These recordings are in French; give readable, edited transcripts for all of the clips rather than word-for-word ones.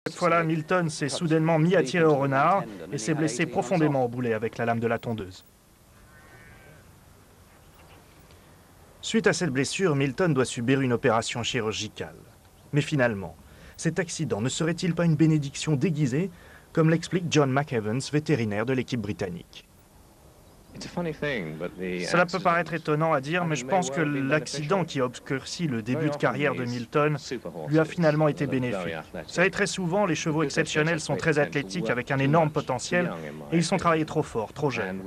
Cette fois-là, Milton s'est soudainement mis à tirer au renard et s'est blessé profondément au boulet avec la lame de la tondeuse. Suite à cette blessure, Milton doit subir une opération chirurgicale. Mais finalement, cet accident ne serait-il pas une bénédiction déguisée, comme l'explique John McEvans, vétérinaire de l'équipe britannique? Cela peut paraître étonnant à dire, mais je pense que l'accident qui a obscurci le début de carrière de Milton lui a finalement été bénéfique. Vous savez, très souvent, les chevaux exceptionnels sont très athlétiques avec un énorme potentiel et ils sont travaillés trop fort, trop jeunes.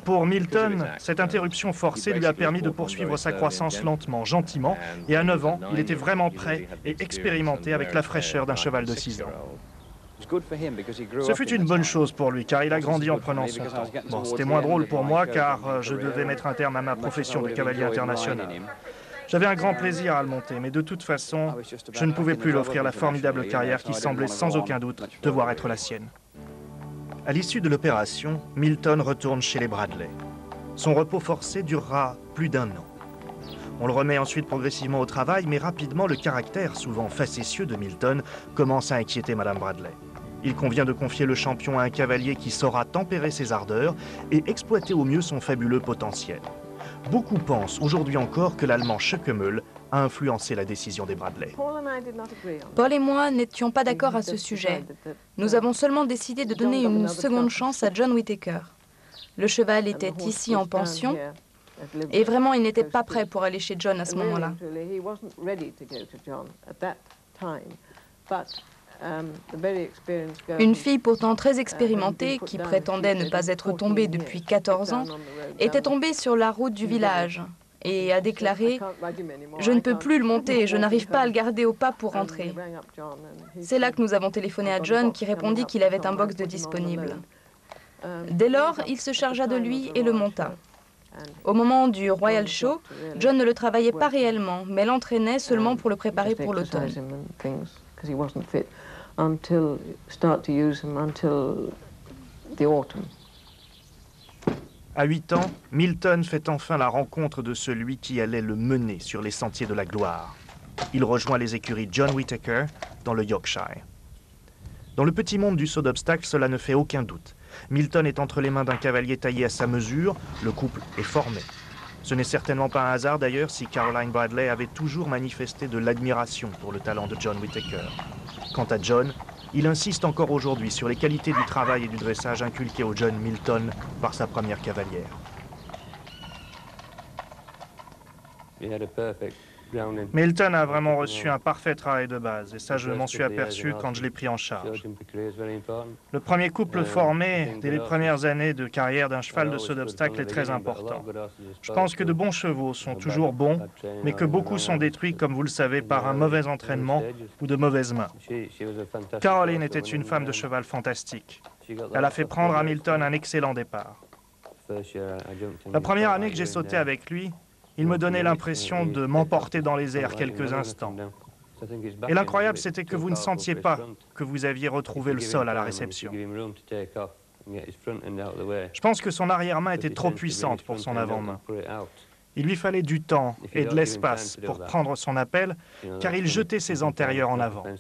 Pour Milton, cette interruption forcée lui a permis de poursuivre sa croissance lentement, gentiment, et à 9 ans, il était vraiment prêt et expérimenté avec la fraîcheur d'un cheval de 6 ans. Ce fut une bonne chose pour lui, car il a grandi en prenant son temps. Bon, c'était moins drôle pour moi, car je devais mettre un terme à ma profession de cavalier international. J'avais un grand plaisir à le monter, mais de toute façon, je ne pouvais plus lui offrir la formidable carrière qui semblait sans aucun doute devoir être la sienne. À l'issue de l'opération, Milton retourne chez les Bradley. Son repos forcé durera plus d'1 an. On le remet ensuite progressivement au travail, mais rapidement, le caractère souvent facétieux de Milton commence à inquiéter Madame Bradley. Il convient de confier le champion à un cavalier qui saura tempérer ses ardeurs et exploiter au mieux son fabuleux potentiel. Beaucoup pensent aujourd'hui encore que l'Allemand Schöckemöhl a influencé la décision des Bradley. Paul et moi n'étions pas d'accord à ce sujet. Nous avons seulement décidé de donner une seconde chance à John Whittaker. Le cheval était ici en pension et vraiment il n'était pas prêt pour aller chez John à ce moment-là. Une fille pourtant très expérimentée, qui prétendait ne pas être tombée depuis 14 ans, était tombée sur la route du village et a déclaré « Je ne peux plus le monter et je n'arrive pas à le garder au pas pour rentrer ». C'est là que nous avons téléphoné à John qui répondit qu'il avait un box de disponible. Dès lors, il se chargea de lui et le monta. Au moment du Royal Show, John ne le travaillait pas réellement, mais l'entraînait seulement pour le préparer pour l'automne. À 8 ans, Milton fait enfin la rencontre de celui qui allait le mener sur les sentiers de la gloire. Il rejoint les écuries John Whittaker dans le Yorkshire. Dans le petit monde du saut d'obstacles, cela ne fait aucun doute. Milton est entre les mains d'un cavalier taillé à sa mesure, le couple est formé. Ce n'est certainement pas un hasard d'ailleurs si Caroline Bradley avait toujours manifesté de l'admiration pour le talent de John Whittaker. Quant à John, il insiste encore aujourd'hui sur les qualités du travail et du dressage inculquées au jeune Milton par sa première cavalière. Milton a vraiment reçu un parfait travail de base, et ça je m'en suis aperçu quand je l'ai pris en charge. Le premier couple formé dès les premières années de carrière d'un cheval de saut d'obstacle est très important. Je pense que de bons chevaux sont toujours bons, mais que beaucoup sont détruits, comme vous le savez, par un mauvais entraînement ou de mauvaises mains. Caroline était une femme de cheval fantastique. Elle a fait prendre à Milton un excellent départ. La première année que j'ai sauté avec lui, il me donnait l'impression de m'emporter dans les airs quelques instants. Et l'incroyable, c'était que vous ne sentiez pas que vous aviez retrouvé le sol à la réception. Je pense que son arrière-main était trop puissante pour son avant-main. Il lui fallait du temps et de l'espace pour prendre son appel, car il jetait ses antérieurs en avant. Il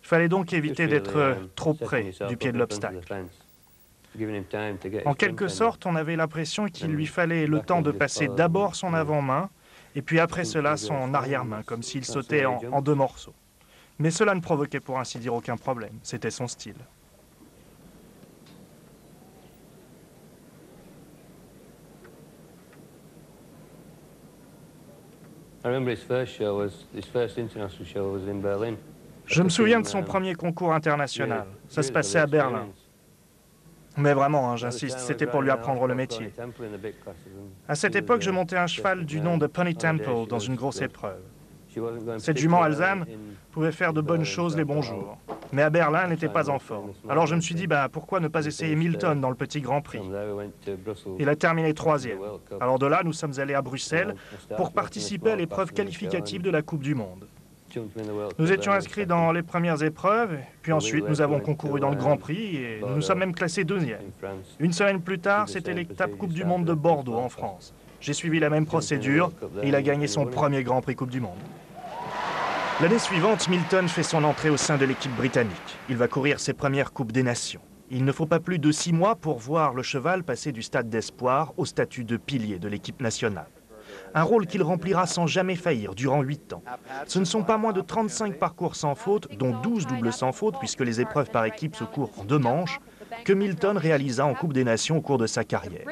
fallait donc éviter d'être trop près du pied de l'obstacle. En quelque sorte, on avait l'impression qu'il lui fallait le temps de passer d'abord son avant-main, et puis après cela son arrière-main, comme s'il sautait en 2 morceaux. Mais cela ne provoquait pour ainsi dire aucun problème, c'était son style. Je me souviens de son premier concours international, ça se passait à Berlin. Mais vraiment, hein, j'insiste, c'était pour lui apprendre le métier. À cette époque, je montais un cheval du nom de Pony Temple dans une grosse épreuve. Cette jument alezane pouvait faire de bonnes choses les bons jours. Mais à Berlin, elle n'était pas en forme. Alors je me suis dit, pourquoi ne pas essayer Milton dans le petit Grand Prix? Il a terminé 3e. Alors de là, nous sommes allés à Bruxelles pour participer à l'épreuve qualificative de la Coupe du Monde. Nous étions inscrits dans les premières épreuves, puis ensuite nous avons concouru dans le Grand Prix et nous nous sommes même classés 2e. Une semaine plus tard, c'était l'étape Coupe du Monde de Bordeaux en France. J'ai suivi la même procédure et il a gagné son premier Grand Prix Coupe du Monde. L'année suivante, Milton fait son entrée au sein de l'équipe britannique. Il va courir ses premières Coupes des Nations. Il ne faut pas plus de 6 mois pour voir le cheval passer du stade d'espoir au statut de pilier de l'équipe nationale. Un rôle qu'il remplira sans jamais faillir durant 8 ans. Ce ne sont pas moins de 35 parcours sans faute, dont 12 doubles sans faute, puisque les épreuves par équipe se courent en 2 manches, que Milton réalisa en Coupe des Nations au cours de sa carrière.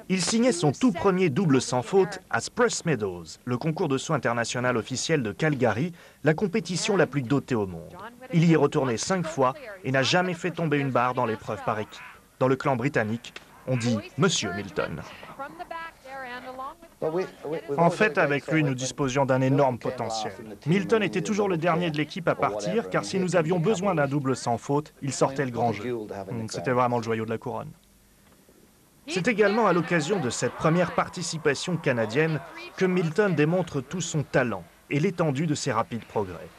Il signait son tout premier double sans faute à Spruce Meadows, le concours de saut international officiel de Calgary, la compétition la plus dotée au monde. Il y est retourné 5 fois et n'a jamais fait tomber une barre dans l'épreuve par équipe. Dans le clan britannique, on dit « Monsieur Milton ». En fait, avec lui, nous disposions d'un énorme potentiel. Milton était toujours le dernier de l'équipe à partir, car si nous avions besoin d'un double sans faute, il sortait le grand jeu. C'était vraiment le joyau de la couronne. C'est également à l'occasion de cette première participation canadienne que Milton démontre tout son talent et l'étendue de ses rapides progrès.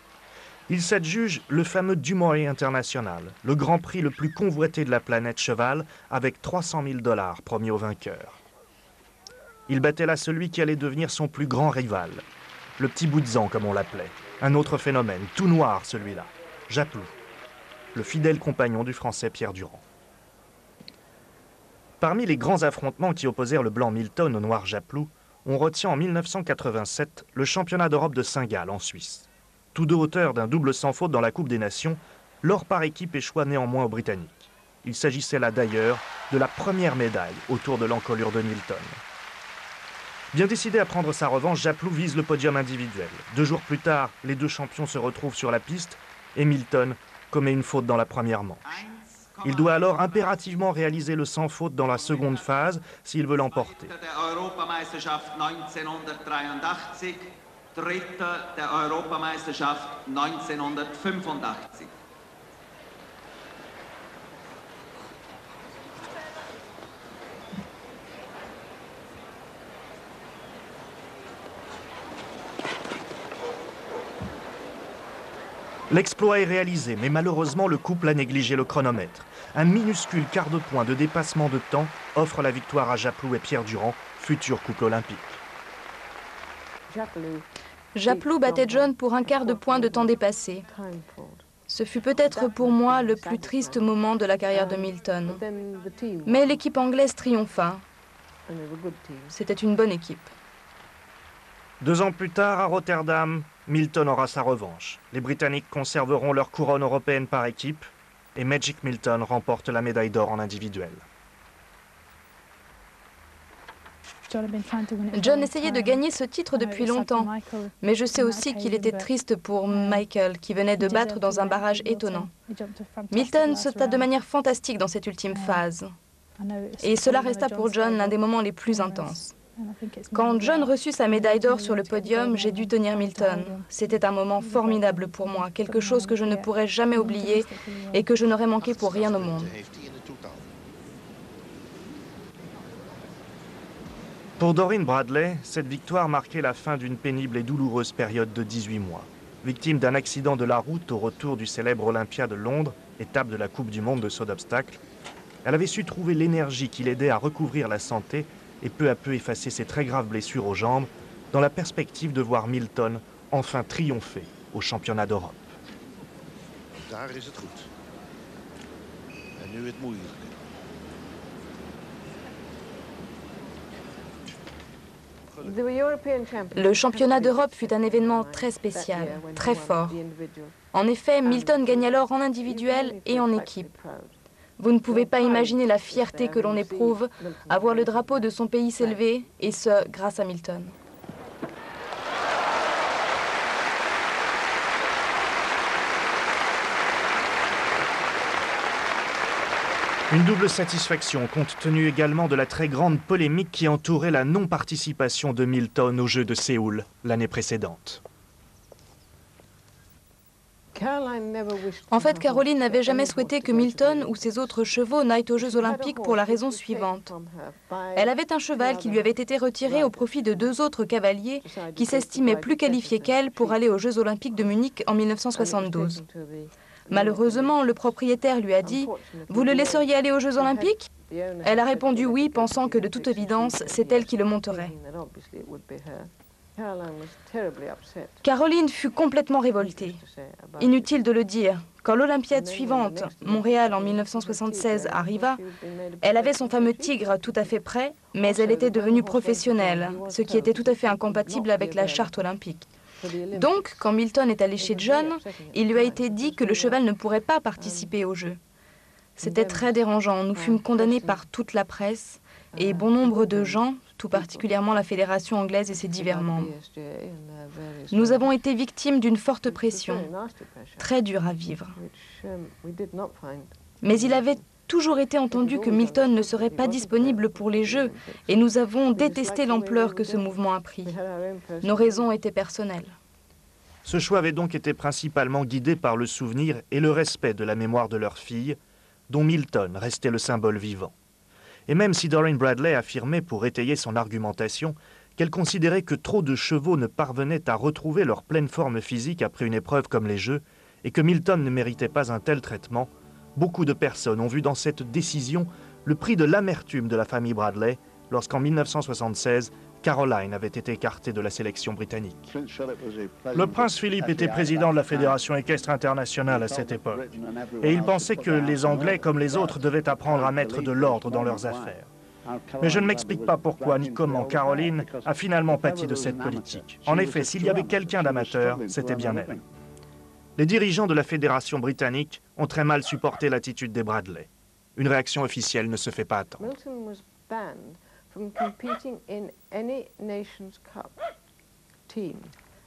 Il s'adjuge le fameux Dumoulin International, le grand prix le plus convoité de la planète cheval, avec 300 000 $ promis au vainqueur. Il battait là celui qui allait devenir son plus grand rival, le petit Boutzan comme on l'appelait. Un autre phénomène, tout noir celui-là, Japlou, le fidèle compagnon du Français Pierre Durand. Parmi les grands affrontements qui opposèrent le blanc Milton au noir Japlou, on retient en 1987 le championnat d'Europe de Saint-Gall en Suisse. Tous deux auteurs d'un double sans faute dans la Coupe des Nations, l'or par équipe échoua néanmoins aux Britanniques. Il s'agissait là d'ailleurs de la première médaille autour de l'encolure de Milton. Bien décidé à prendre sa revanche, Japlou vise le podium individuel. 2 jours plus tard, les deux champions se retrouvent sur la piste et Milton commet une faute dans la première manche. Il doit alors impérativement réaliser le sans faute dans la seconde phase s'il veut l'emporter. L'exploit est réalisé, mais malheureusement, le couple a négligé le chronomètre. Un minuscule quart de point de dépassement de temps offre la victoire à Japlou et Pierre Durand, futur couple olympique. Japlou battait John pour un quart de point de temps dépassé. Ce fut peut-être pour moi le plus triste moment de la carrière de Milton. Mais l'équipe anglaise triompha. C'était une bonne équipe. 2 ans plus tard, à Rotterdam, Milton aura sa revanche. Les Britanniques conserveront leur couronne européenne par équipe et Magic Milton remporte la médaille d'or en individuel. John essayait de gagner ce titre depuis longtemps, mais je sais aussi qu'il était triste pour Michael, qui venait de battre dans un barrage étonnant. Milton sauta de manière fantastique dans cette ultime phase, et cela resta pour John l'un des moments les plus intenses. Quand John reçut sa médaille d'or sur le podium, j'ai dû tenir Milton. C'était un moment formidable pour moi, quelque chose que je ne pourrais jamais oublier et que je n'aurais manqué pour rien au monde. Pour Doreen Bradley, cette victoire marquait la fin d'une pénible et douloureuse période de 18 mois. Victime d'un accident de la route au retour du célèbre Olympia de Londres, étape de la Coupe du Monde de saut d'obstacles, elle avait su trouver l'énergie qui l'aidait à recouvrir la santé et peu à peu effacer ses très graves blessures aux jambes, dans la perspective de voir Milton enfin triompher au championnat d'Europe. Daar is het goed. En nu het moeilijke. Le championnat d'Europe fut un événement très spécial, très fort. En effet, Milton gagne alors en individuel et en équipe. Vous ne pouvez pas imaginer la fierté que l'on éprouve à voir le drapeau de son pays s'élever, et ce, grâce à Milton. Une double satisfaction, compte tenu également de la très grande polémique qui entourait la non-participation de Milton aux Jeux de Séoul l'année précédente. En fait, Caroline n'avait jamais souhaité que Milton ou ses autres chevaux n'aillent aux Jeux Olympiques pour la raison suivante. Elle avait un cheval qui lui avait été retiré au profit de 2 autres cavaliers qui s'estimaient plus qualifiés qu'elle pour aller aux Jeux Olympiques de Munich en 1972. Malheureusement, le propriétaire lui a dit « Vous le laisseriez aller aux Jeux Olympiques ?» Elle a répondu oui, pensant que de toute évidence, c'est elle qui le monterait. Caroline fut complètement révoltée. Inutile de le dire, quand l'Olympiade suivante, Montréal en 1976, arriva, elle avait son fameux tigre tout à fait prêt, mais elle était devenue professionnelle, ce qui était tout à fait incompatible avec la charte olympique. Donc, quand Milton est allé chez John, il lui a été dit que le cheval ne pourrait pas participer aux Jeux. C'était très dérangeant. Nous fûmes condamnés par toute la presse et bon nombre de gens, tout particulièrement la Fédération anglaise et ses divers membres. Nous avons été victimes d'une forte pression, très dure à vivre. Mais il avait toujours été entendu que Milton ne serait pas disponible pour les Jeux et nous avons détesté l'ampleur que ce mouvement a pris. Nos raisons étaient personnelles. Ce choix avait donc été principalement guidé par le souvenir et le respect de la mémoire de leur fille, dont Milton restait le symbole vivant. Et même si Doreen Bradley affirmait pour étayer son argumentation qu'elle considérait que trop de chevaux ne parvenaient à retrouver leur pleine forme physique après une épreuve comme les Jeux, et que Milton ne méritait pas un tel traitement, beaucoup de personnes ont vu dans cette décision le prix de l'amertume de la famille Bradley lorsqu'en 1976, Caroline avait été écartée de la sélection britannique. Le prince Philippe était président de la Fédération équestre internationale à cette époque, et il pensait que les Anglais, comme les autres, devaient apprendre à mettre de l'ordre dans leurs affaires. Mais je ne m'explique pas pourquoi ni comment Caroline a finalement pâti de cette politique. En effet, s'il y avait quelqu'un d'amateur, c'était bien elle. Les dirigeants de la Fédération britannique ont très mal supporté l'attitude des Bradley. Une réaction officielle ne se fait pas attendre.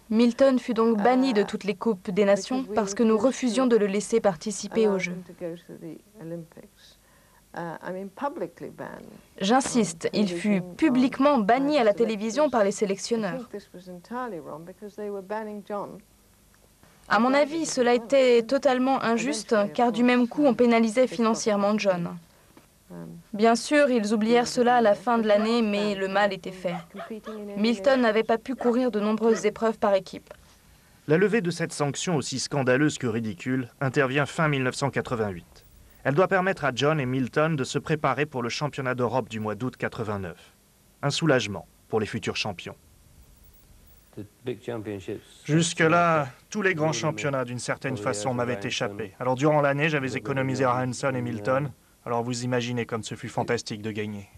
Milton fut donc banni de toutes les coupes des nations parce que nous refusions de le laisser participer aux Jeux. J'insiste, il fut publiquement banni à la télévision par les sélectionneurs. À mon avis, cela était totalement injuste, car du même coup, on pénalisait financièrement John. Bien sûr, ils oublièrent cela à la fin de l'année, mais le mal était fait. Milton n'avait pas pu courir de nombreuses épreuves par équipe. La levée de cette sanction aussi scandaleuse que ridicule intervient fin 1988. Elle doit permettre à John et Milton de se préparer pour le championnat d'Europe du mois d'août 89. Un soulagement pour les futurs champions. Jusque-là, tous les grands championnats, d'une certaine façon, m'avaient échappé. Alors durant l'année, j'avais économisé Hanson et Milton. Alors vous imaginez comme ce fut fantastique de gagner.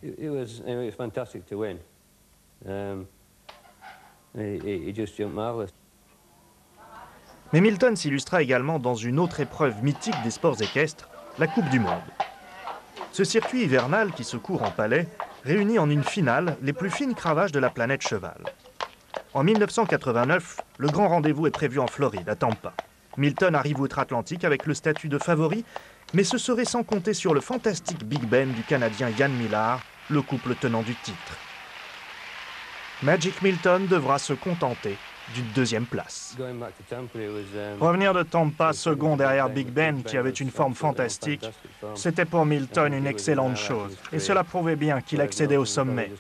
Mais Milton s'illustra également dans une autre épreuve mythique des sports équestres, la Coupe du Monde. Ce circuit hivernal qui se court en palais réunit en une finale les plus fines cravaches de la planète cheval. En 1989, le grand rendez-vous est prévu en Floride, à Tampa. Milton arrive outre-Atlantique avec le statut de favori, mais ce serait sans compter sur le fantastique Big Ben du Canadien Ian Millar, le couple tenant du titre. Magic Milton devra se contenter d'une deuxième place. Revenir de Tampa second derrière Big Ben, qui avait une forme fantastique, c'était pour Milton une excellente chose, et cela prouvait bien qu'il accédait au sommet.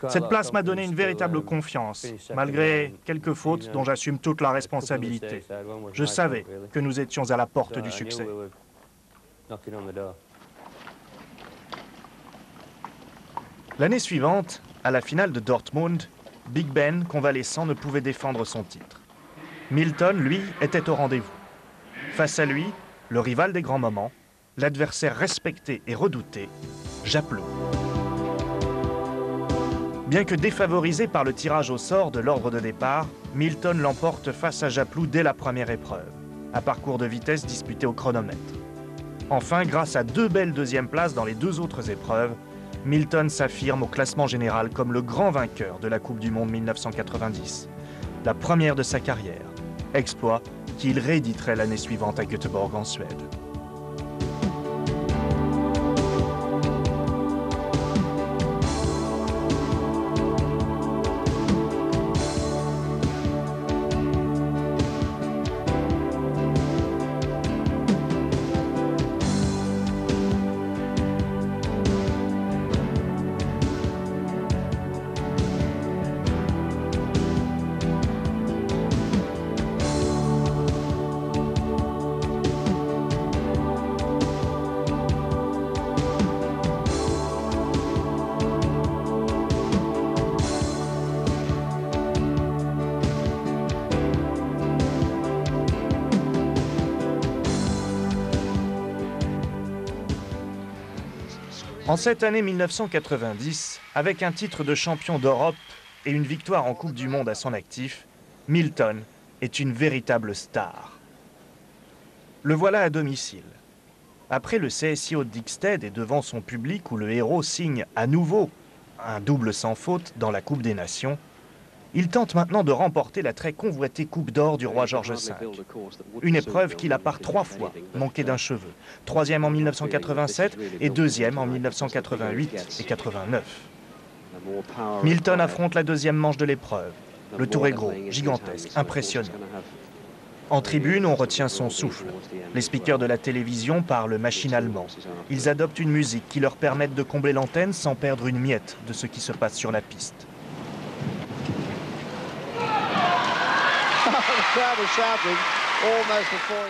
Cette place m'a donné une véritable confiance, malgré quelques fautes dont j'assume toute la responsabilité. Je savais que nous étions à la porte du succès. L'année suivante, à la finale de Dortmund, Big Ben, convalescent, ne pouvait défendre son titre. Milton, lui, était au rendez-vous. Face à lui, le rival des grands moments, l'adversaire respecté et redouté, Japlou. Bien que défavorisé par le tirage au sort de l'ordre de départ, Milton l'emporte face à Japlou dès la première épreuve, un parcours de vitesse disputé au chronomètre. Enfin, grâce à deux belles deuxièmes places dans les deux autres épreuves, Milton s'affirme au classement général comme le grand vainqueur de la Coupe du Monde 1990, la première de sa carrière, exploit qu'il rééditerait l'année suivante à Göteborg en Suède. En cette année 1990, avec un titre de champion d'Europe et une victoire en Coupe du Monde à son actif, Milton est une véritable star. Le voilà à domicile. Après le CSIO de Dickstead et devant son public où le héros signe à nouveau un double sans faute dans la Coupe des Nations, il tente maintenant de remporter la très convoitée Coupe d'Or du roi George V. Une épreuve qu'il a par 3 fois manqué d'un cheveu. 3e en 1987 et 2e en 1988 et 89. Milton affronte la 2e manche de l'épreuve. Le tour est gros, gigantesque, impressionnant. En tribune, on retient son souffle. Les speakers de la télévision parlent machinalement. Ils adoptent une musique qui leur permet de combler l'antenne sans perdre une miette de ce qui se passe sur la piste.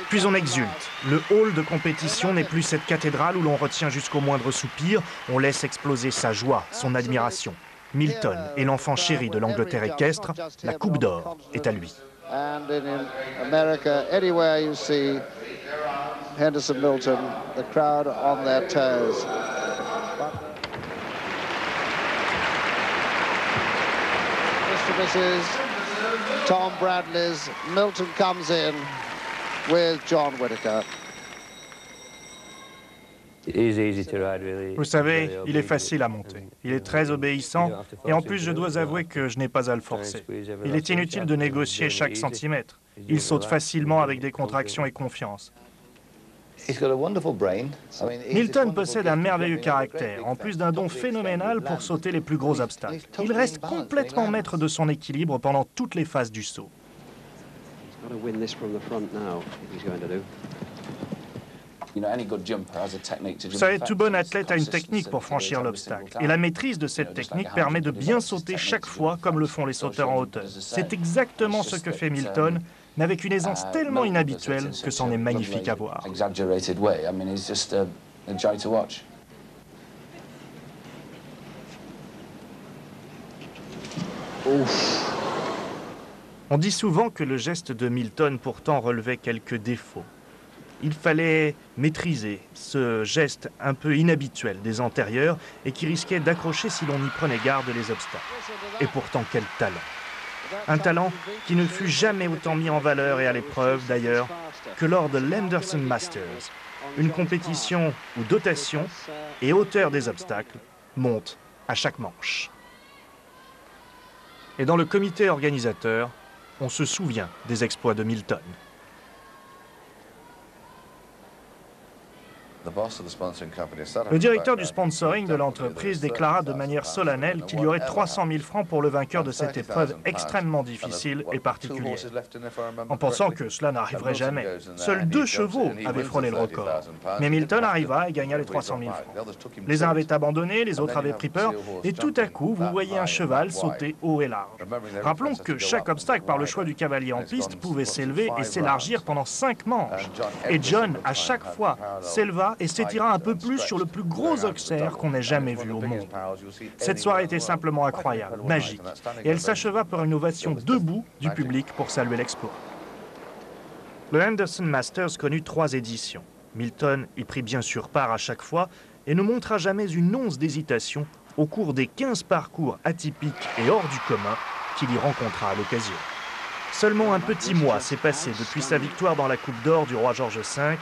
Puis on exulte. Le hall de compétition n'est plus cette cathédrale où l'on retient jusqu'au moindre soupir. On laisse exploser sa joie, son admiration. Milton est l'enfant chéri de l'Angleterre équestre. La Coupe d'Or est à lui. And in America, anywhere you see Henderson Milton, the crowd on their toes. Mr. Mrs. Tom Bradley's Milton comes in with John Whittaker. Vous savez, il est facile à monter. Il est très obéissant et en plus je dois avouer que je n'ai pas à le forcer. Il est inutile de négocier chaque centimètre. Il saute facilement avec des contractions et confiance. Milton possède un merveilleux caractère, en plus d'un don phénoménal pour sauter les plus gros obstacles. Il reste complètement maître de son équilibre pendant toutes les phases du saut. Vous savez, tout bon athlète a une technique pour franchir l'obstacle. Et la maîtrise de cette technique permet de bien sauter chaque fois comme le font les sauteurs en hauteur. C'est exactement ce que fait Milton, mais avec une aisance tellement inhabituelle que c'en est magnifique à voir. On dit souvent que le geste de Milton pourtant relevait quelques défauts. Il fallait maîtriser ce geste un peu inhabituel des antérieurs et qui risquait d'accrocher si l'on y prenait garde les obstacles. Et pourtant, quel talent! Un talent qui ne fut jamais autant mis en valeur et à l'épreuve, d'ailleurs, que lors de l'Henderson Masters, une compétition où dotation et hauteur des obstacles montent à chaque manche. Et dans le comité organisateur, on se souvient des exploits de Milton. Le directeur du sponsoring de l'entreprise déclara de manière solennelle qu'il y aurait 300 000 francs pour le vainqueur de cette épreuve extrêmement difficile et particulière, en pensant que cela n'arriverait jamais. Seuls 2 chevaux avaient frôlé le record. Mais Milton arriva et gagna les 300 000 francs. Les uns avaient abandonné, les autres avaient pris peur, et tout à coup, vous voyez un cheval sauter haut et large. Rappelons que chaque obstacle par le choix du cavalier en piste pouvait s'élever et s'élargir pendant 5 manches. Et John, à chaque fois, s'éleva et s'étira un peu plus sur le plus gros auxerre qu'on ait jamais vu au monde. Cette soirée était simplement incroyable, magique, et elle s'acheva par une ovation debout du public pour saluer l'exploit. Le Henderson Masters connut 3 éditions. Milton y prit bien sûr part à chaque fois et ne montra jamais une once d'hésitation au cours des 15 parcours atypiques et hors du commun qu'il y rencontra à l'occasion. Seulement un petit mois s'est passé depuis sa victoire dans la Coupe d'Or du roi George V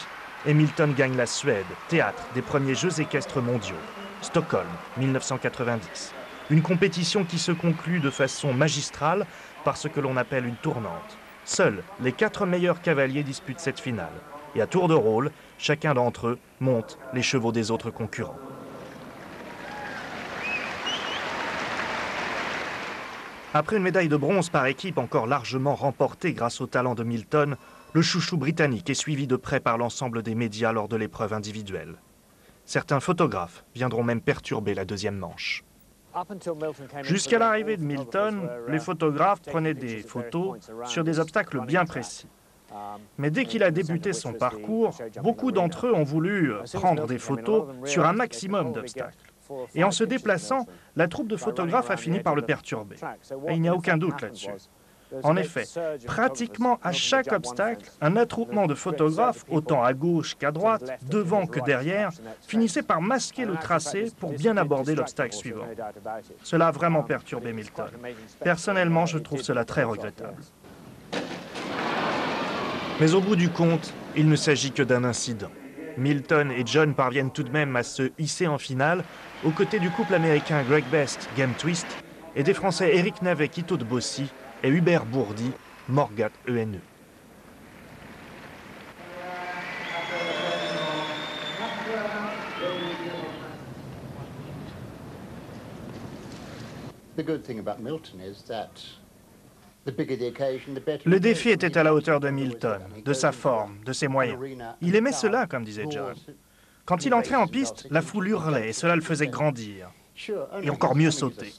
et Milton gagne la Suède, théâtre des premiers Jeux équestres mondiaux. Stockholm, 1990. Une compétition qui se conclut de façon magistrale par ce que l'on appelle une tournante. Seuls les 4 meilleurs cavaliers disputent cette finale. Et à tour de rôle, chacun d'entre eux monte les chevaux des autres concurrents. Après une médaille de bronze par équipe encore largement remportée grâce au talent de Milton, le chouchou britannique est suivi de près par l'ensemble des médias lors de l'épreuve individuelle. Certains photographes viendront même perturber la 2e manche. Jusqu'à l'arrivée de Milton, les photographes prenaient des photos sur des obstacles bien précis. Mais dès qu'il a débuté son parcours, beaucoup d'entre eux ont voulu prendre des photos sur un maximum d'obstacles. Et en se déplaçant, la troupe de photographes a fini par le perturber. Et il n'y a aucun doute là-dessus. En effet, pratiquement à chaque obstacle, un attroupement de photographes, autant à gauche qu'à droite, devant que derrière, finissait par masquer le tracé pour bien aborder l'obstacle suivant. Cela a vraiment perturbé Milton. Personnellement, je trouve cela très regrettable. Mais au bout du compte, il ne s'agit que d'un incident. Milton et John parviennent tout de même à se hisser en finale, aux côtés du couple américain Greg Best, Game Twist, et des Français Eric Navet, Quito de Bossy, et Hubert Bourdi, Morgat ENE. Le défi était à la hauteur de Milton, de sa forme, de ses moyens. Il aimait cela, comme disait John. Quand il entrait en piste, la foule hurlait et cela le faisait grandir. Et encore mieux sauter.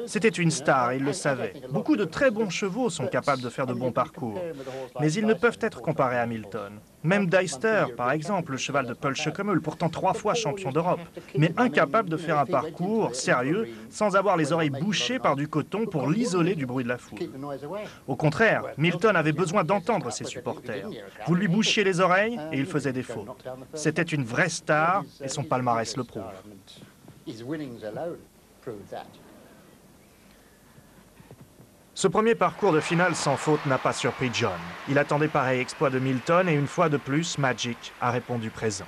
C'était une star, et il le savait. Beaucoup de très bons chevaux sont capables de faire de bons parcours, mais ils ne peuvent être comparés à Milton. Même Deister, par exemple, le cheval de Paul Schoeckemöhl, pourtant 3 fois champion d'Europe, mais incapable de faire un parcours sérieux sans avoir les oreilles bouchées par du coton pour l'isoler du bruit de la foule. Au contraire, Milton avait besoin d'entendre ses supporters. Vous lui bouchiez les oreilles et il faisait des fautes. C'était une vraie star et son palmarès le prouve. Ce premier parcours de finale sans faute n'a pas surpris John. Il attendait pareil exploit de Milton et une fois de plus, Magic a répondu présent.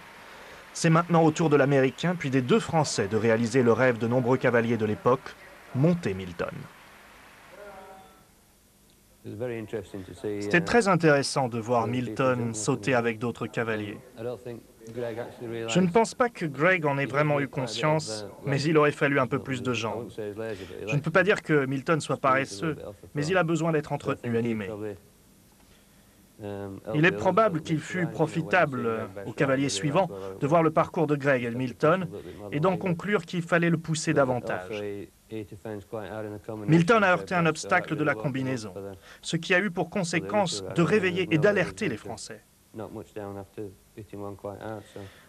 C'est maintenant au tour de l'Américain puis des 2 Français de réaliser le rêve de nombreux cavaliers de l'époque, monter Milton. C'était très intéressant de voir Milton sauter avec d'autres cavaliers. Je ne pense pas que Greg en ait vraiment eu conscience, mais il aurait fallu un peu plus de jambes. Je ne peux pas dire que Milton soit paresseux, mais il a besoin d'être entretenu, animé. Il est probable qu'il fut profitable au cavalier suivant de voir le parcours de Greg et de Milton et d'en conclure qu'il fallait le pousser davantage. Milton a heurté un obstacle de la combinaison, ce qui a eu pour conséquence de réveiller et d'alerter les Français.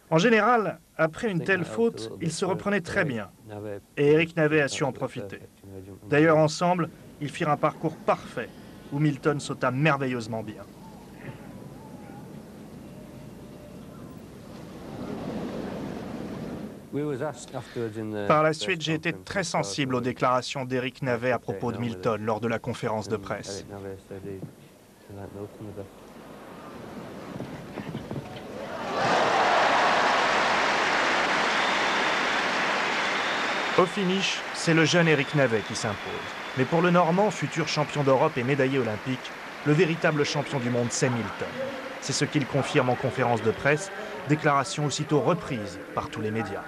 En général, après une telle faute, il se reprenait très bien, et Eric Navet a su en profiter. D'ailleurs, ensemble, ils firent un parcours parfait, où Milton sauta merveilleusement bien. Par la suite, j'ai été très sensible aux déclarations d'Eric Navet à propos de Milton lors de la conférence de presse. Au finish, c'est le jeune Eric Navet qui s'impose. Mais pour le Normand, futur champion d'Europe et médaillé olympique, le véritable champion du monde, c'est Milton. C'est ce qu'il confirme en conférence de presse, déclaration aussitôt reprise par tous les médias.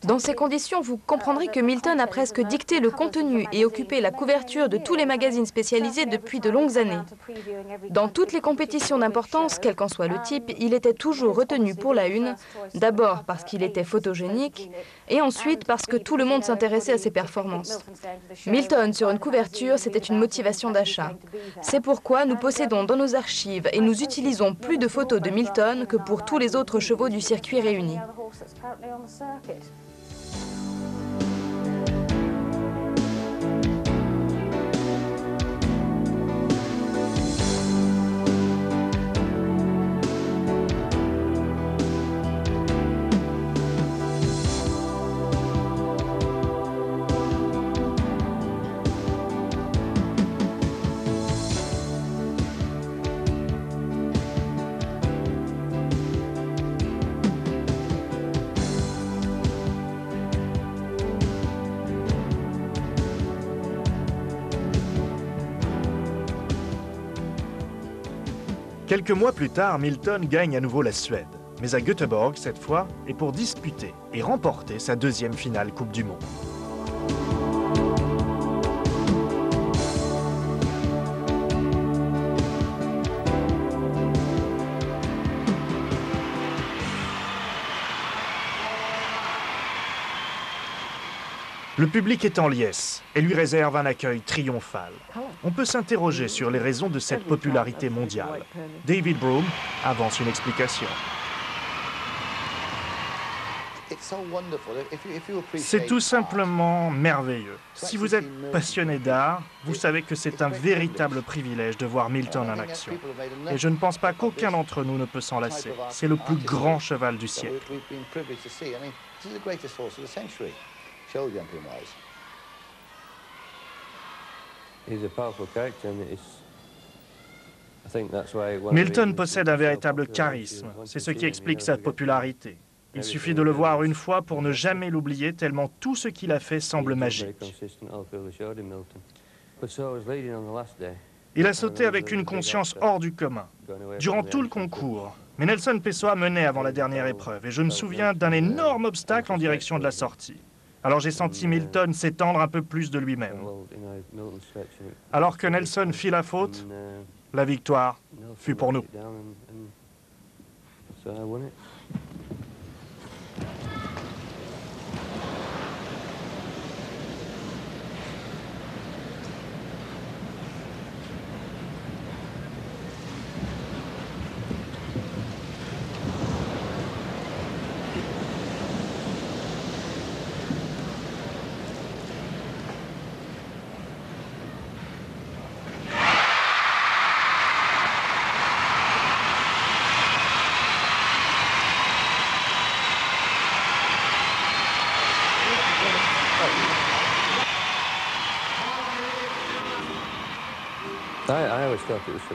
Dans ces conditions, vous comprendrez que Milton a presque dicté le contenu et occupé la couverture de tous les magazines spécialisés depuis de longues années. Dans toutes les compétitions d'importance, quel qu'en soit le type, il était toujours retenu pour la une, d'abord parce qu'il était photogénique, et ensuite parce que tout le monde s'intéressait à ses performances. Milton sur une couverture, c'était une motivation d'achat. C'est pourquoi nous possédons dans nos archives et nous utilisons plus de photos de Milton que pour tous les autres chevaux du circuit réunis. Currently on the circuit. Quelques mois plus tard, Milton gagne à nouveau la Suède, mais à Göteborg cette fois, et pour disputer et remporter sa 2e finale Coupe du Monde. Le public est en liesse et lui réserve un accueil triomphal. On peut s'interroger sur les raisons de cette popularité mondiale. David Broom avance une explication. C'est tout simplement merveilleux. Si vous êtes passionné d'art, vous savez que c'est un véritable privilège de voir Milton en action. Et je ne pense pas qu'aucun d'entre nous ne peut s'en lasser. C'est le plus grand cheval du siècle. Milton possède un véritable charisme. C'est ce qui explique sa popularité. Il suffit de le voir une fois pour ne jamais l'oublier, tellement tout ce qu'il a fait semble magique. Il a sauté avec une conscience hors du commun, durant tout le concours. Mais Nelson Pessoa menait avant la dernière épreuve, et je me souviens d'un énorme obstacle en direction de la sortie. Alors j'ai senti Milton s'étendre un peu plus de lui-même. Alors que Nelson fit la faute, la victoire fut pour nous.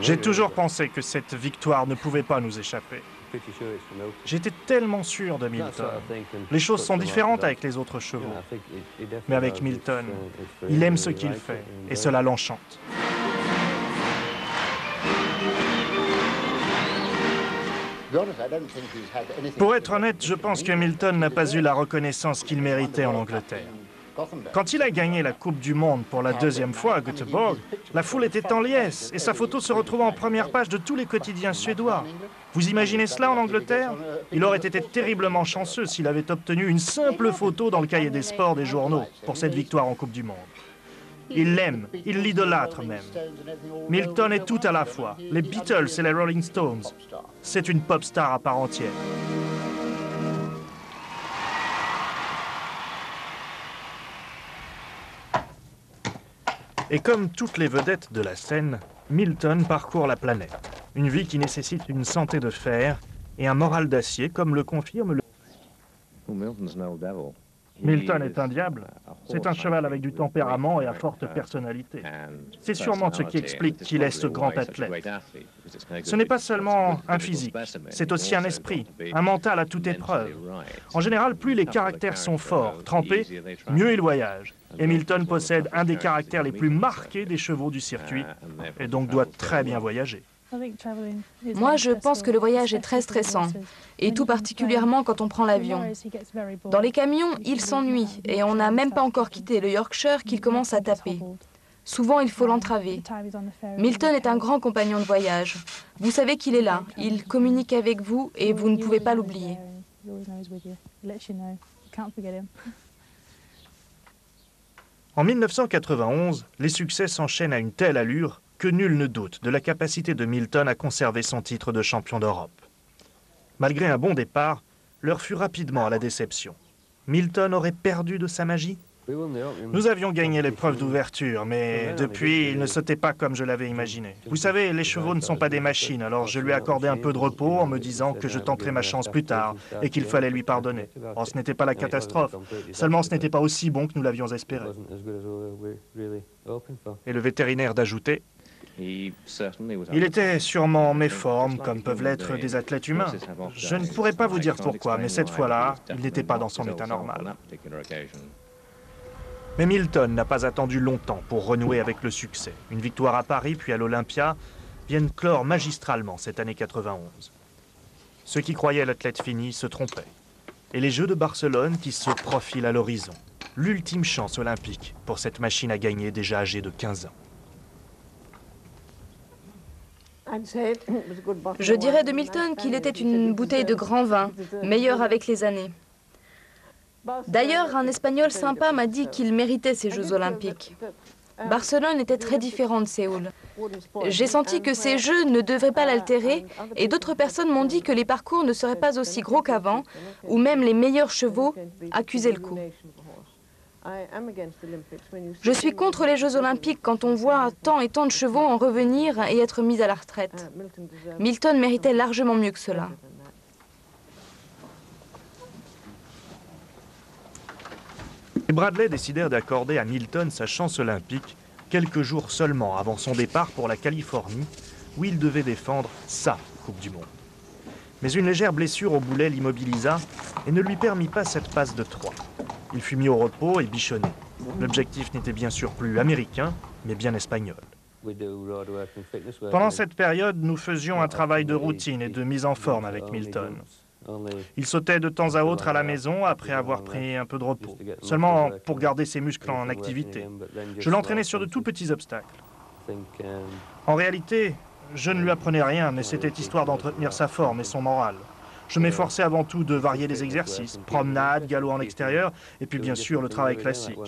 J'ai toujours pensé que cette victoire ne pouvait pas nous échapper. J'étais tellement sûr de Milton. Les choses sont différentes avec les autres chevaux. Mais avec Milton, il aime ce qu'il fait et cela l'enchante. Pour être honnête, je pense que Milton n'a pas eu la reconnaissance qu'il méritait en Angleterre. Quand il a gagné la Coupe du Monde pour la deuxième fois à Göteborg, la foule était en liesse et sa photo se retrouve en première page de tous les quotidiens suédois. Vous imaginez cela en Angleterre? Il aurait été terriblement chanceux s'il avait obtenu une simple photo dans le cahier des sports des journaux pour cette victoire en Coupe du Monde. Il l'aime, il l'idolâtre même. Milton est tout à la fois, les Beatles et les Rolling Stones. C'est une pop star à part entière. Et comme toutes les vedettes de la scène, Milton parcourt la planète. Une vie qui nécessite une santé de fer et un moral d'acier, comme le confirme le... Milton est un diable. C'est un cheval avec du tempérament et à forte personnalité. C'est sûrement ce qui explique qu'il est ce grand athlète. Ce n'est pas seulement un physique, c'est aussi un esprit, un mental à toute épreuve. En général, plus les caractères sont forts, trempés, mieux ils voyagent. Et Milton possède un des caractères les plus marqués des chevaux du circuit, et donc doit très bien voyager. Moi, je pense que le voyage est très stressant, et tout particulièrement quand on prend l'avion. Dans les camions, il s'ennuie, et on n'a même pas encore quitté le Yorkshire qu'il commence à taper. Souvent, il faut l'entraver. Milton est un grand compagnon de voyage. Vous savez qu'il est là, il communique avec vous, et vous ne pouvez pas l'oublier. En 1991, les succès s'enchaînent à une telle allure que nul ne doute de la capacité de Milton à conserver son titre de champion d'Europe. Malgré un bon départ, l'heure fut rapidement à la déception. Milton aurait perdu de sa magie? Nous avions gagné l'épreuve d'ouverture, mais depuis, il ne sautait pas comme je l'avais imaginé. Vous savez, les chevaux ne sont pas des machines, alors je lui ai accordé un peu de repos en me disant que je tenterais ma chance plus tard et qu'il fallait lui pardonner. Oh, ce n'était pas la catastrophe, seulement ce n'était pas aussi bon que nous l'avions espéré. Et le vétérinaire d'ajouter: il était sûrement méforme, comme peuvent l'être des athlètes humains. Je ne pourrais pas vous dire pourquoi, mais cette fois-là, il n'était pas dans son état normal. Mais Milton n'a pas attendu longtemps pour renouer avec le succès. Une victoire à Paris puis à l'Olympia viennent clore magistralement cette année 91. Ceux qui croyaient l'athlète fini se trompaient. Et les Jeux de Barcelone qui se profilent à l'horizon. L'ultime chance olympique pour cette machine à gagner déjà âgée de 15 ans. Je dirais de Milton qu'il était une bouteille de grand vin, meilleure avec les années. D'ailleurs, un Espagnol sympa m'a dit qu'il méritait ces Jeux olympiques. Barcelone était très différent de Séoul. J'ai senti que ces jeux ne devraient pas l'altérer et d'autres personnes m'ont dit que les parcours ne seraient pas aussi gros qu'avant ou même les meilleurs chevaux accusaient le coup. Je suis contre les Jeux Olympiques quand on voit tant et tant de chevaux en revenir et être mis à la retraite. Milton méritait largement mieux que cela. Les Bradley décidèrent d'accorder à Milton sa chance olympique quelques jours seulement avant son départ pour la Californie, où il devait défendre sa Coupe du Monde. Mais une légère blessure au boulet l'immobilisa et ne lui permit pas cette passe de 3. Il fut mis au repos et bichonné. L'objectif n'était bien sûr plus américain, mais bien espagnol. Pendant cette période, nous faisions un travail de routine et de mise en forme avec Milton. Il sautait de temps à autre à la maison après avoir pris un peu de repos, seulement pour garder ses muscles en activité. Je l'entraînais sur de tout petits obstacles. En réalité, je ne lui apprenais rien, mais c'était histoire d'entretenir sa forme et son moral. Je m'efforçais avant tout de varier les exercices, promenade, galop en extérieur, et puis bien sûr le travail classique.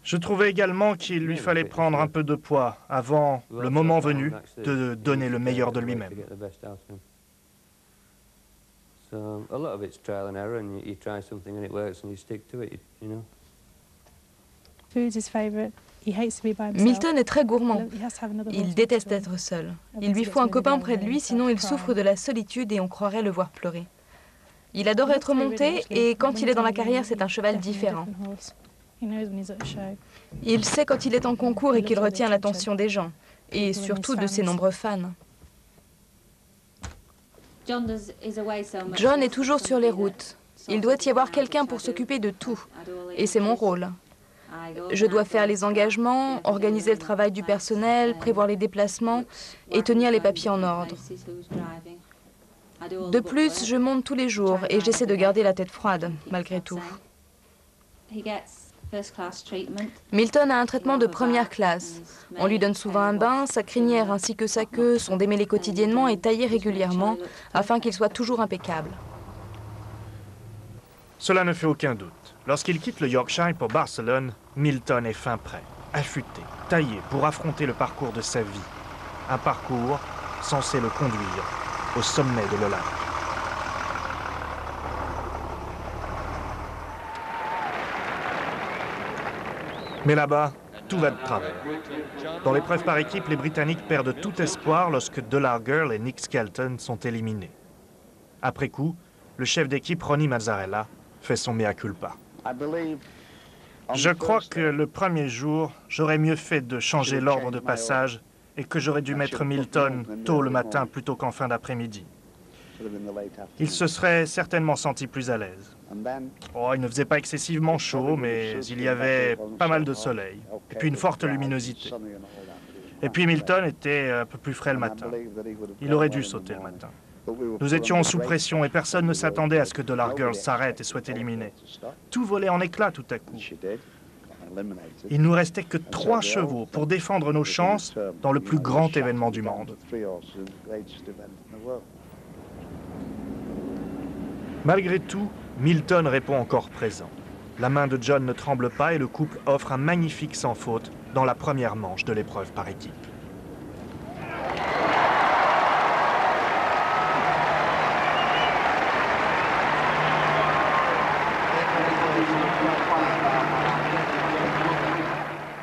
Je trouvais également qu'il lui fallait prendre un peu de poids avant, le moment venu, de donner le meilleur de lui-même. Milton est très gourmand. Il déteste être seul. Il lui faut un copain près de lui, sinon il souffre de la solitude et on croirait le voir pleurer. Il adore être monté et quand il est dans la carrière, c'est un cheval différent. Il sait quand il est en concours et qu'il retient l'attention des gens, et surtout de ses nombreux fans. John est toujours sur les routes. Il doit y avoir quelqu'un pour s'occuper de tout, et c'est mon rôle. Je dois faire les engagements, organiser le travail du personnel, prévoir les déplacements et tenir les papiers en ordre. De plus, je monte tous les jours et j'essaie de garder la tête froide, malgré tout. Milton a un traitement de première classe. On lui donne souvent un bain, sa crinière ainsi que sa queue sont démêlées quotidiennement et taillées régulièrement afin qu'il soit toujours impeccable. Cela ne fait aucun doute. Lorsqu'il quitte le Yorkshire pour Barcelone, Milton est fin prêt, affûté, taillé pour affronter le parcours de sa vie. Un parcours censé le conduire au sommet de l'Olympe. Mais là-bas, tout va de travers. Dans l'épreuve par équipe, les Britanniques perdent tout espoir lorsque Girl et Nick Skelton sont éliminés. Après coup, le chef d'équipe Ronnie Mazzarella fait son mea culpa. Je crois que le premier jour, j'aurais mieux fait de changer l'ordre de passage et que j'aurais dû mettre Milton tôt le matin plutôt qu'en fin d'après-midi. Il se serait certainement senti plus à l'aise. Oh, il ne faisait pas excessivement chaud, mais il y avait pas mal de soleil, et puis une forte luminosité. Et puis Milton était un peu plus frais le matin. Il aurait dû sauter le matin. Nous étions sous pression et personne ne s'attendait à ce que Girl s'arrête et soit éliminé. Tout volait en éclats tout à coup. Il nous restait que 3 chevaux pour défendre nos chances dans le plus grand événement du monde. Malgré tout, Milton répond encore présent. La main de John ne tremble pas et le couple offre un magnifique sans faute dans la première manche de l'épreuve par équipe.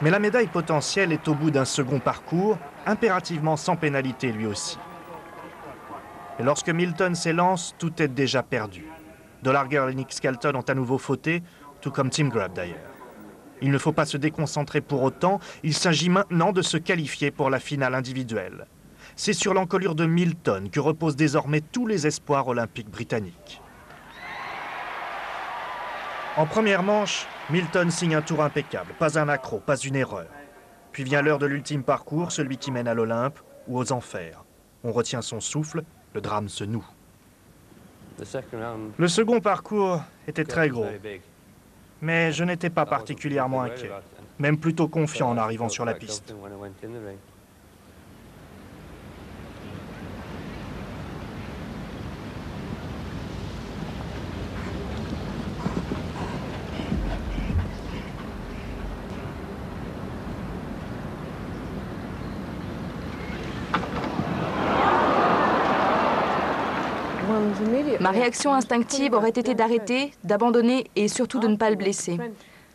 Mais la médaille potentielle est au bout d'un second parcours, impérativement sans pénalité lui aussi. Et lorsque Milton s'élance, tout est déjà perdu. Girl et Nick Skelton ont à nouveau fauté, tout comme Tim Grab d'ailleurs. Il ne faut pas se déconcentrer pour autant, il s'agit maintenant de se qualifier pour la finale individuelle. C'est sur l'encolure de Milton que reposent désormais tous les espoirs olympiques britanniques. En première manche, Milton signe un tour impeccable, pas un accroc, pas une erreur. Puis vient l'heure de l'ultime parcours, celui qui mène à l'Olympe ou aux enfers. On retient son souffle, le drame se noue. Le second parcours était très gros, mais je n'étais pas particulièrement inquiet, même plutôt confiant en arrivant sur la piste. Ma réaction instinctive aurait été d'arrêter, d'abandonner et surtout de ne pas le blesser.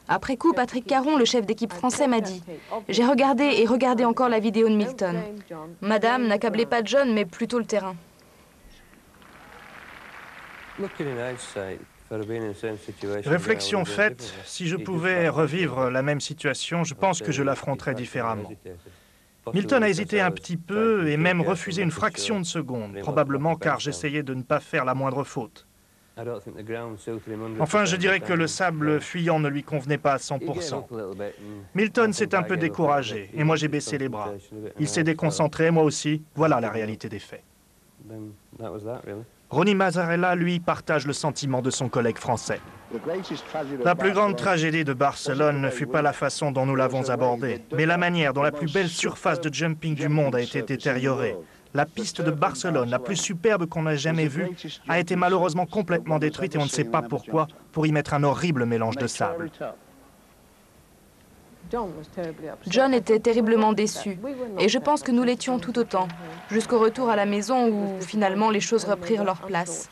Après coup, Patrick Caron, le chef d'équipe français, m'a dit « J'ai regardé et regardé encore la vidéo de Milton. Madame, n'accablez pas John, mais plutôt le terrain. » Réflexion faite, si je pouvais revivre la même situation, je pense que je l'affronterais différemment. Milton a hésité un petit peu et même refusé une fraction de seconde, probablement car j'essayais de ne pas faire la moindre faute. Enfin, je dirais que le sable fuyant ne lui convenait pas à 100%. Milton s'est un peu découragé et moi j'ai baissé les bras. Il s'est déconcentré, moi aussi. Voilà la réalité des faits. Ronnie Mazzarella, lui, partage le sentiment de son collègue français. La plus grande tragédie de Barcelone ne fut pas la façon dont nous l'avons abordée, mais la manière dont la plus belle surface de jumping du monde a été détériorée. La piste de Barcelone, la plus superbe qu'on ait jamais vue, a été malheureusement complètement détruite et on ne sait pas pourquoi, pour y mettre un horrible mélange de sable. John était terriblement déçu, et je pense que nous l'étions tout autant, jusqu'au retour à la maison où, finalement, les choses reprirent leur place.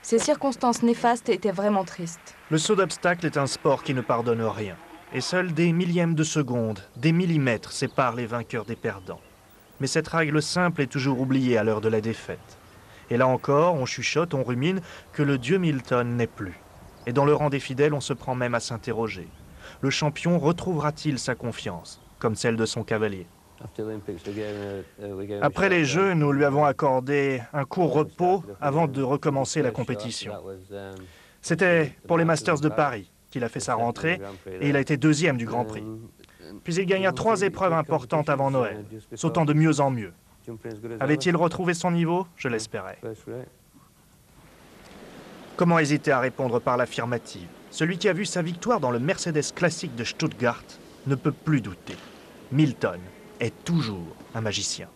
Ces circonstances néfastes étaient vraiment tristes. Le saut d'obstacle est un sport qui ne pardonne rien, et seuls des millièmes de seconde, des millimètres séparent les vainqueurs des perdants. Mais cette règle simple est toujours oubliée à l'heure de la défaite. Et là encore, on chuchote, on rumine que le dieu Milton n'est plus. Et dans le rang des fidèles, on se prend même à s'interroger. Le champion retrouvera-t-il sa confiance, comme celle de son cavalier? Après les Jeux, nous lui avons accordé un court repos avant de recommencer la compétition. C'était pour les Masters de Paris qu'il a fait sa rentrée et il a été deuxième du Grand Prix. Puis il gagna 3 épreuves importantes avant Noël, sautant de mieux en mieux. Avait-il retrouvé son niveau? Je l'espérais. Comment hésiter à répondre par l'affirmative? Celui qui a vu sa victoire dans le Mercedes classique de Stuttgart ne peut plus douter. Milton est toujours un magicien.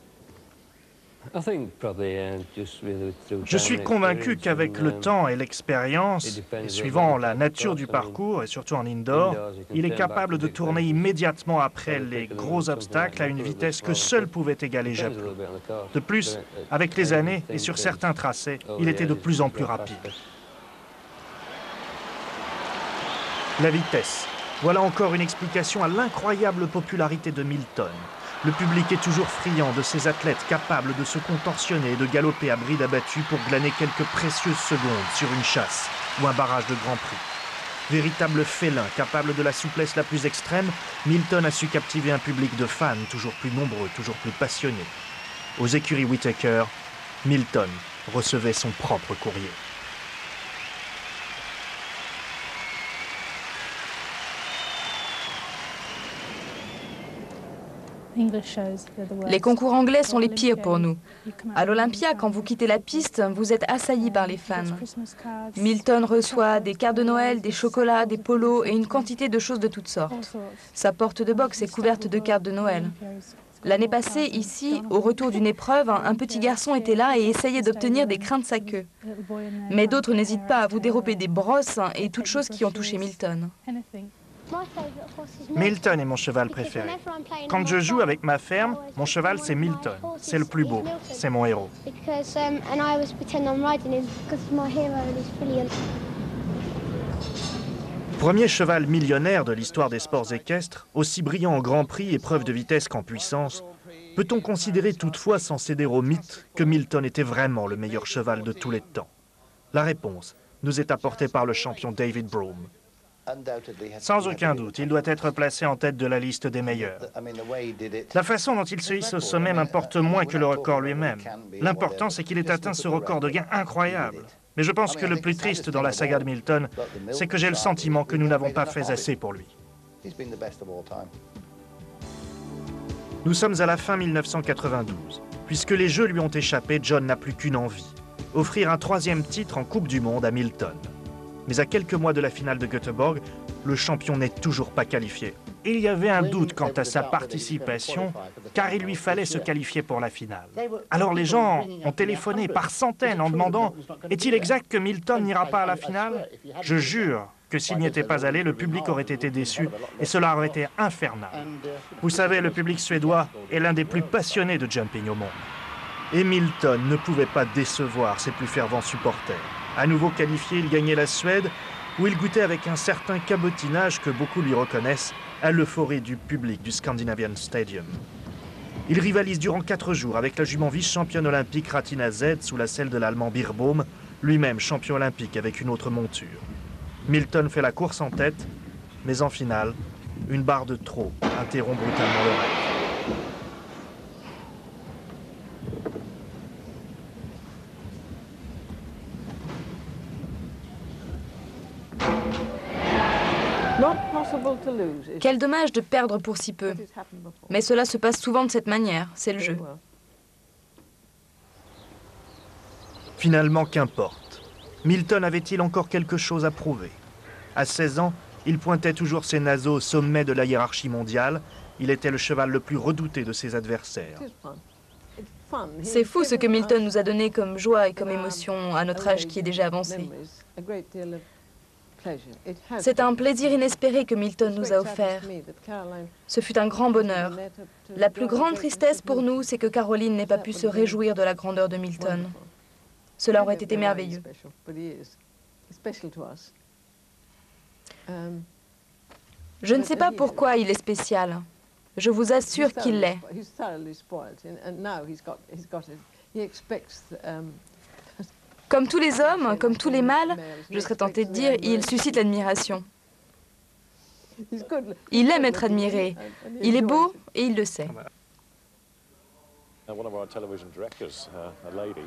Je suis convaincu qu'avec le temps et l'expérience, et suivant la nature du parcours, et surtout en indoor, il est capable de tourner immédiatement après les gros obstacles à une vitesse que seul pouvait égaler Japelou. De plus, avec les années et sur certains tracés, il était de plus en plus rapide. La vitesse. Voilà encore une explication à l'incroyable popularité de Milton. Le public est toujours friand de ces athlètes capables de se contorsionner et de galoper à bride abattue pour glaner quelques précieuses secondes sur une chasse ou un barrage de Grand Prix. Véritable félin capable de la souplesse la plus extrême, Milton a su captiver un public de fans toujours plus nombreux, toujours plus passionnés. Aux écuries Whittaker, Milton recevait son propre courrier. Les concours anglais sont les pires pour nous. À l'Olympia, quand vous quittez la piste, vous êtes assaillis par les fans. Milton reçoit des cartes de Noël, des chocolats, des polos et une quantité de choses de toutes sortes. Sa porte de boxe est couverte de cartes de Noël. L'année passée, ici, au retour d'une épreuve, un petit garçon était là et essayait d'obtenir des crins de sa queue. Mais d'autres n'hésitent pas à vous dérober des brosses et toutes choses qui ont touché Milton. Milton est mon cheval préféré. Quand je joue avec ma ferme, mon cheval c'est Milton. C'est le plus beau, c'est mon héros. Premier cheval millionnaire de l'histoire des sports équestres, aussi brillant en Grand Prix, épreuve de vitesse qu'en puissance, peut-on considérer toutefois sans céder au mythe que Milton était vraiment le meilleur cheval de tous les temps? La réponse nous est apportée par le champion David Broom. Sans aucun doute, il doit être placé en tête de la liste des meilleurs. La façon dont il se hisse au sommet m'importe moins que le record lui-même. L'important, c'est qu'il ait atteint ce record de gain incroyable. Mais je pense que le plus triste dans la saga de Milton, c'est que j'ai le sentiment que nous n'avons pas fait assez pour lui. Nous sommes à la fin 1992. Puisque les Jeux lui ont échappé, John n'a plus qu'une envie. Offrir un 3e titre en Coupe du Monde à Milton. Mais à quelques mois de la finale de Göteborg, le champion n'est toujours pas qualifié. Il y avait un doute quant à sa participation, car il lui fallait se qualifier pour la finale. Alors les gens ont téléphoné par centaines en demandant « Est-il exact que Milton n'ira pas à la finale ?» Je jure que s'il n'y était pas allé, le public aurait été déçu et cela aurait été infernal. Vous savez, le public suédois est l'un des plus passionnés de jumping au monde. Et Milton ne pouvait pas décevoir ses plus fervents supporters. À nouveau qualifié, il gagnait la Suède, où il goûtait avec un certain cabotinage que beaucoup lui reconnaissent à l'euphorie du public du Scandinavian Stadium. Il rivalise durant 4 jours avec la jument vice-championne olympique Ratina Z sous la selle de l'Allemand Beerbaum, lui-même champion olympique avec une autre monture. Milton fait la course en tête, mais en finale, une barre de trop interrompt brutalement le rêve. Quel dommage de perdre pour si peu. Mais cela se passe souvent de cette manière, c'est le jeu. Finalement, qu'importe. Milton avait-il encore quelque chose à prouver? À 16 ans, il pointait toujours ses naseaux au sommet de la hiérarchie mondiale. Il était le cheval le plus redouté de ses adversaires. C'est fou ce que Milton nous a donné comme joie et comme émotion à notre âge qui est déjà avancé. C'est un plaisir inespéré que Milton nous a offert. Ce fut un grand bonheur. La plus grande tristesse pour nous, c'est que Caroline n'ait pas pu se réjouir de la grandeur de Milton. Cela aurait été merveilleux. Je ne sais pas pourquoi il est spécial. Je vous assure qu'il l'est. Comme tous les hommes, comme tous les mâles, je serais tentée de dire, il suscite l'admiration. Il aime être admiré. Il est beau et il le sait.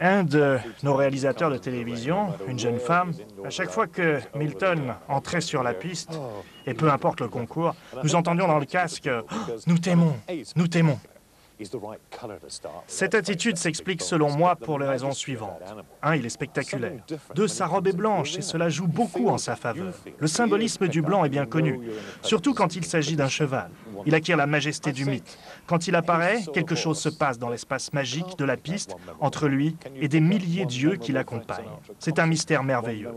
Un de nos réalisateurs de télévision, une jeune femme, à chaque fois que Milton entrait sur la piste, et peu importe le concours, nous entendions dans le casque « Nous t'aimons, nous t'aimons ». Cette attitude s'explique selon moi pour les raisons suivantes. 1, il est spectaculaire. 2, sa robe est blanche et cela joue beaucoup en sa faveur. Le symbolisme du blanc est bien connu, surtout quand il s'agit d'un cheval. Il acquiert la majesté du mythe. Quand il apparaît, quelque chose se passe dans l'espace magique de la piste entre lui et des milliers d'yeux qui l'accompagnent. C'est un mystère merveilleux.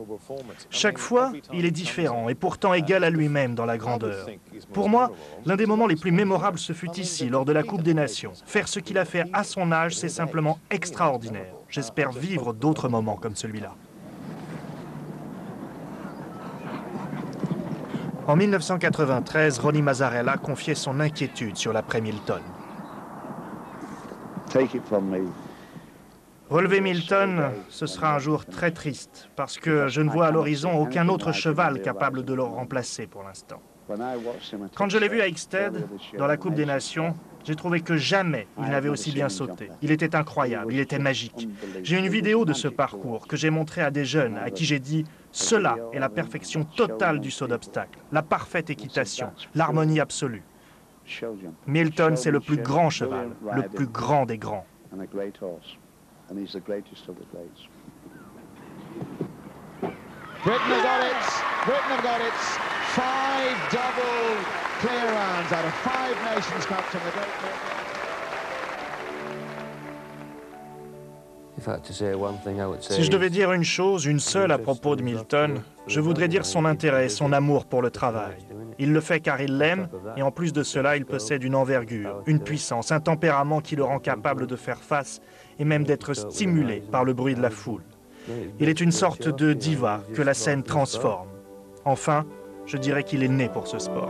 Chaque fois, il est différent et pourtant égal à lui-même dans la grandeur. Pour moi, l'un des moments les plus mémorables se fut ici, lors de la Coupe des Nations. Faire ce qu'il a fait à son âge, c'est simplement extraordinaire. J'espère vivre d'autres moments comme celui-là. En 1993, Ronnie Mazzarella confiait son inquiétude sur l'après Milton. Relever Milton, ce sera un jour très triste, parce que je ne vois à l'horizon aucun autre cheval capable de le remplacer pour l'instant. Quand je l'ai vu à Eiksted, dans la Coupe des Nations, j'ai trouvé que jamais il n'avait aussi bien sauté. Il était incroyable, il était magique. J'ai une vidéo de ce parcours que j'ai montré à des jeunes à qui j'ai dit « Cela est la perfection totale du saut d'obstacle, la parfaite équitation, l'harmonie absolue. » Milton, c'est le plus grand cheval, le plus grand des grands. Britain have got it. 5 double clear rounds out of 5 Nations Cups in the Great Britain. Si je devais dire une chose, une seule à propos de Milton, je voudrais dire son intérêt, son amour pour le travail. Il le fait car il l'aime, et en plus de cela, il possède une envergure, une puissance, un tempérament qui le rend capable de faire face et même d'être stimulé par le bruit de la foule. Il est une sorte de diva que la scène transforme. Enfin, je dirais qu'il est né pour ce sport.